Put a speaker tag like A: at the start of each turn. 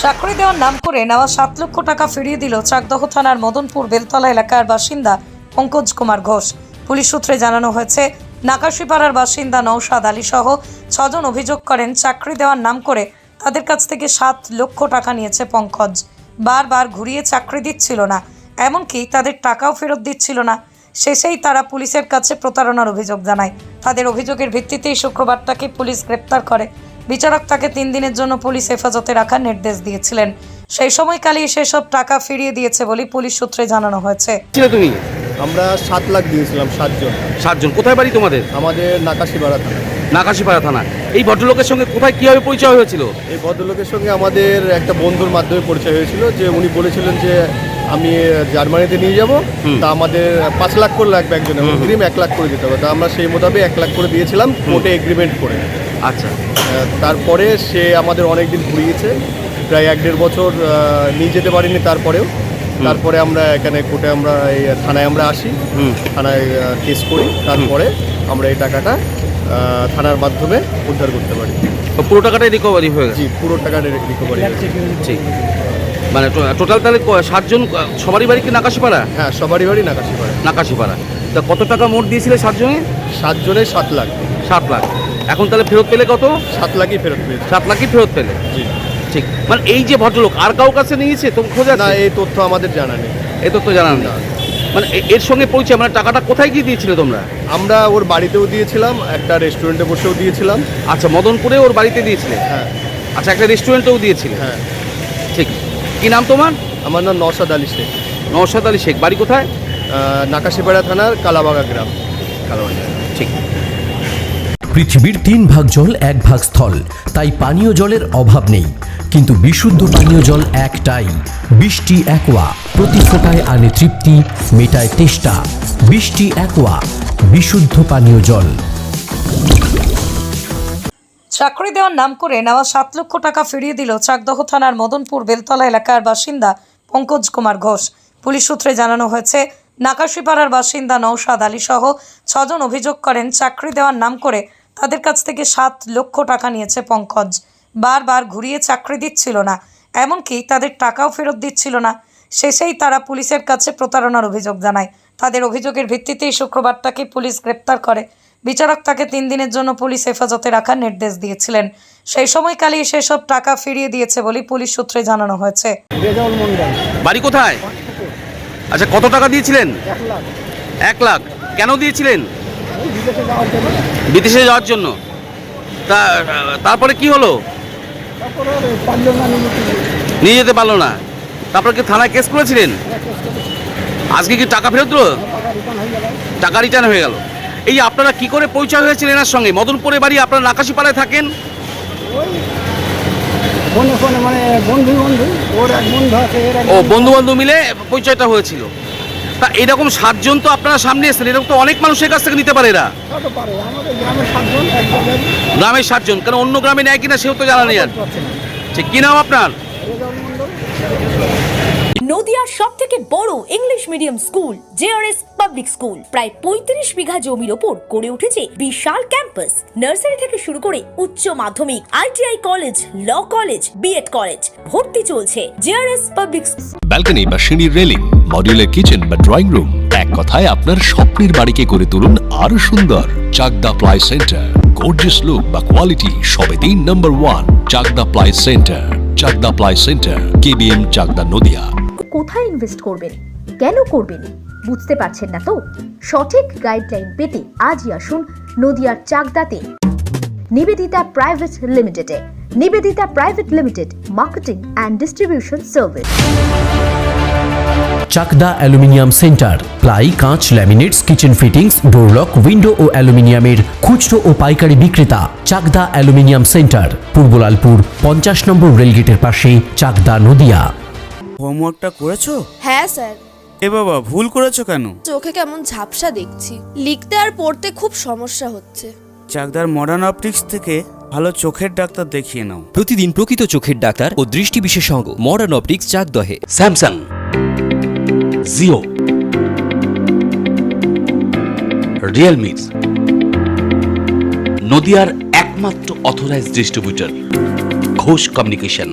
A: চাকরি দেওয়ার নাম করে নেওয়া 7 লক্ষ টাকা ফিরিয়ে দিল চাকদহ থানার মদনপুর বেলতলা এলাকার বাসিন্দা পঙ্কজ কুমার ঘোষ। পুলিশ সূত্রে জানানো হয়েছে, নাকাশিপাড়ার বাসিন্দা নওশাদ আলী সহ 6 জন অভিযোগ করেন চাকরি দেওয়ার নাম করে তাদের কাছ থেকে 7 লক্ষ টাকা নিয়েছে পঙ্কজ। বারবার ঘুরিয়ে চাকরি দিচ্ছিল না, এমনকি তাদের টাকাও ফেরত দিচ্ছিল না। শেষেই তারা পুলিশের কাছে প্রতারণার অভিযোগ জানায়। তাদের অভিযোগের ভিত্তিতেই শুক্রবার তাকে পুলিশ গ্রেপ্তার করে। বিচারক তাকে 3 দিনের জন্য পুলিশ হেফাজতে রাখার নির্দেশ দিয়েছিলেন। সেই সময়কালেই সেসব টাকা ফিরিয়ে দিয়েছে বলে পুলিশ সূত্রে জানানো হয়েছে।
B: তুমি
C: আমরা 7 লাখ দিয়েছিলাম 7 জন।
B: 7 জন। কোথায় বাড়ি তোমাদের?
C: আমাদের নাকাশিপাড়া থানা।
B: নাকাশিপাড়া থানা। এই ভদ্রলোকের সঙ্গে কোথায় কিভাবে পরিচয় হয়েছিল?
C: এই ভদ্রলোকের সঙ্গে আমাদের একটা বন্ধুর মাধ্যমে পরিচয় হয়েছিল, যে উনি বলেছিলেন যে আমি জার্মানিতে নিয়ে যাব, তা আমাদের 5 লাখ করে লাগবে একজনের, অগ্রিম 1 লাখ করে দিতে হবে। তা আমরা সেই মোতাবেক 1 লাখ করে দিয়েছিলাম কোর্টে এগ্রিমেন্ট করে।
B: আচ্ছা।
C: তারপরে সে আমাদের অনেক দিন ঘুরিয়েছে, প্রায় 1-1.5 বছর নিয়ে যেতে পারিনি। তারপরে আমরা এখানে কোর্টে আমরা এই থানায় আমরা আসি, থানায় কেস করি। তারপরে আমরা এই টাকাটা থানার মাধ্যমে উদ্ধার করতে পারি।
B: পুরো টাকাটাই রিকভারি হয়ে গেছে?
C: জি, পুরো টাকাটা রিকভারি।
B: ঠিক, মানে টোটাল তাহলে 7 জন সবারই বাড়ি কি নাকাশিপাড়া?
C: হ্যাঁ, সবারই বাড়ি নাকাশিপাড়া।
B: নাকাশিপাড়া। তা কত টাকা মোট দিয়েছিলে 7 জনে?
C: 7 জনে 7 লাখ।
B: 7 লাখ। এখন তাহলে ফেরত পেলে কত?
C: 7 লাখই ফেরত পেয়েছে।
B: 7 লাখই ফেরত পেলে?
C: জি।
B: ঠিক, মানে এই যে ভদ্রলোক আর কাউ কাছে নিয়েছে তো খোঁজা?
C: না, এই তথ্য আমাদের জানা নেই।
B: এই তথ্য জানা নেই। মানে এর সঙ্গে পরিচয়, মানে টাকাটা কোথায় গিয়ে দিয়েছিলে তোমরা?
C: আমরা ওর বাড়িতেও দিয়েছিলাম, একটা রেস্টুরেন্টে বসেও দিয়েছিলাম।
B: আচ্ছা, মদনপুরে ওর বাড়িতে দিয়েছিলে?
C: হ্যাঁ।
B: আচ্ছা, একটা রেস্টুরেন্টেও দিয়েছিলে?
C: হ্যাঁ।
B: ঠিক। কি নাম তোমার?
C: আমার নাম নওশাদ আলী শেখ।
B: নওশাদ আলী শেখ। বাড়ি কোথায়?
C: নাকাশিপাড়া থানার কালাবাগা গ্রাম।
B: কালাবাগা। ঠিক।
D: পৃথিবীর 3 ভাগ জল 1 ভাগ স্থল, তাই পানীয় জলের অভাব নেই। কিন্তু বিশুদ্ধ পানীয় জল একটাই, বৃষ্টি অ্যাকোয়া। প্রতি ফোঁটায় আনে তৃপ্তি, মেটায় তেষ্টা। বৃষ্টি অ্যাকোয়া, বিশুদ্ধ পানীয় জল।
A: চাকরি দেওয়ার নাম করে নেওয়া 7 লক্ষ টাকা ফিরিয়ে দিল চাকদহ থানার মদনপুর বেলতলা এলাকার বাসিন্দা পঙ্কজ কুমার ঘোষ। পুলিশ সূত্রে জানানো হয়েছে, নাকাশিপাড়ার বাসিন্দা নওশাদ আলী সহ 6 জন অভিযোগ করেন চাকরি দেওয়ার নাম করে তাদের কাছ থেকে 7 লক্ষ টাকা নিয়েছে পঙ্কজ। বারবার ঘুরিয়ে চাকরি দিচ্ছিল না, এমনকি তাদের টাকাও ফেরত দিচ্ছিল না। শেষেই তারা পুলিশের কাছে প্রতারণার অভিযোগ জানায়। তাদের অভিযোগের ভিত্তিতেই শুক্রবার তাকে পুলিশ গ্রেপ্তার করে। বিচারক তাকে 3 দিনের জন্য পুলিশ হেফাজতে রাখার নির্দেশ দিয়েছিলেন। সেই সময়কালেই সেসব টাকা ফিরিয়ে দিয়েছে বলে পুলিশ সূত্রে জানানো হয়েছে।
B: বাড়ি কোথায়? আচ্ছা, কত টাকা দিয়েছিলেন? 1 লাখ। কেন দিয়েছিলেন? বিদেশে যাওয়ার জন্য। তারপরে কি হলো? নিয়ে যেতে পারলো না। তারপরে কি থানায় কেস করেছিলেন? আজকে কি টাকা ফেরত দিল? টাকা রিটার্ন হয়ে গেল। এই আপনারা কি করে পরিচয় হয়েছিল এনার সঙ্গে? মদনপুরে বাড়ি, আপনারা নাকাশিপাড়ায় থাকেন? ও, বন্ধু বান্ধব মিলে পরিচয়টা হয়েছিল। তা এরকম 7 জন তো আপনারা সামনে এসেছেন, এরকম তো অনেক মানুষের কাছ থেকে নিতে পারে এরা। গ্রামের 7 জন, কারণ অন্য গ্রামে নেয় কিনা সেও তো জানা নেই। আর ঠিক, কি নাম আপনার?
E: নদিয়ার সবথেকে বড় English medium school JRS public school প্রায় 35 বিঘা জমির ওপর গড়ে উঠেছে বিশাল ক্যাম্পাস। নার্সারি থেকে শুরু করে উচ্চ মাধ্যমিক, ITI college, law college, BEd college, ভর্তি চলছে। JRS public.
F: ব্যালকনি বা সিঁড়ির রেলিং, মডিউলার কিচেন বা ড্রয়িং রুম, এক কথায় আপনার স্বপ্নের বাড়িকে করে তুলুন আরো সুন্দর। Chakdah ply centre. Gorgeous look বা কোয়ালিটি সবেতেই number 1। Chakdah ply centre. Chakdah ply centre, KBM, Chakdah, Nadia.
G: কোথায় ইনভেস্ট করবেন, কেন করবেন বুঝতে পারছেন না তো? সঠিক গাইডলাইন পেতে আজই আসুন নদিয়ার চাকদাতে নিবেদিতা প্রাইভেট লিমিটেডে। Nivedita private limited, marketing and distribution service.
D: Chakdah aluminium centre. Ply, কাঁচ, laminates, kitchen fittings, door lock, window ও অ্যালুমিনিয়ামের খুচরো ও পাইকারি বিক্রেতা। চাকদা অ্যালুমিনিয়াম সেন্টার, পূর্বলালপুর 50 নম্বর রেলগেটের পাশে, চাকদা, নদিয়া।
H: হোমওয়ার্কটা করেছো?
I: হ্যাঁ স্যার।
H: এ বাবা, ভুল করেছো কেন?
I: চোখে কেমন ঝাপসা দেখছি, লিখতে আর পড়তে খুব সমস্যা হচ্ছে।
H: চাকদার মডার্ন অপটিক্স থেকে ভালো চোখের ডাক্তার দেখিয়ে নাও।
J: প্রতিদিন প্রকৃত চোখের ডাক্তার ও দৃষ্টি বিশেষজ্ঞ মডার্ন অপটিক্স, চাকদহে।
K: স্যামসাং, জিও, রিয়েলমি, নদিয়ার একমাত্র অথরাইজড ডিস্ট্রিবিউটর ঘোষ কমিউনিকেশন।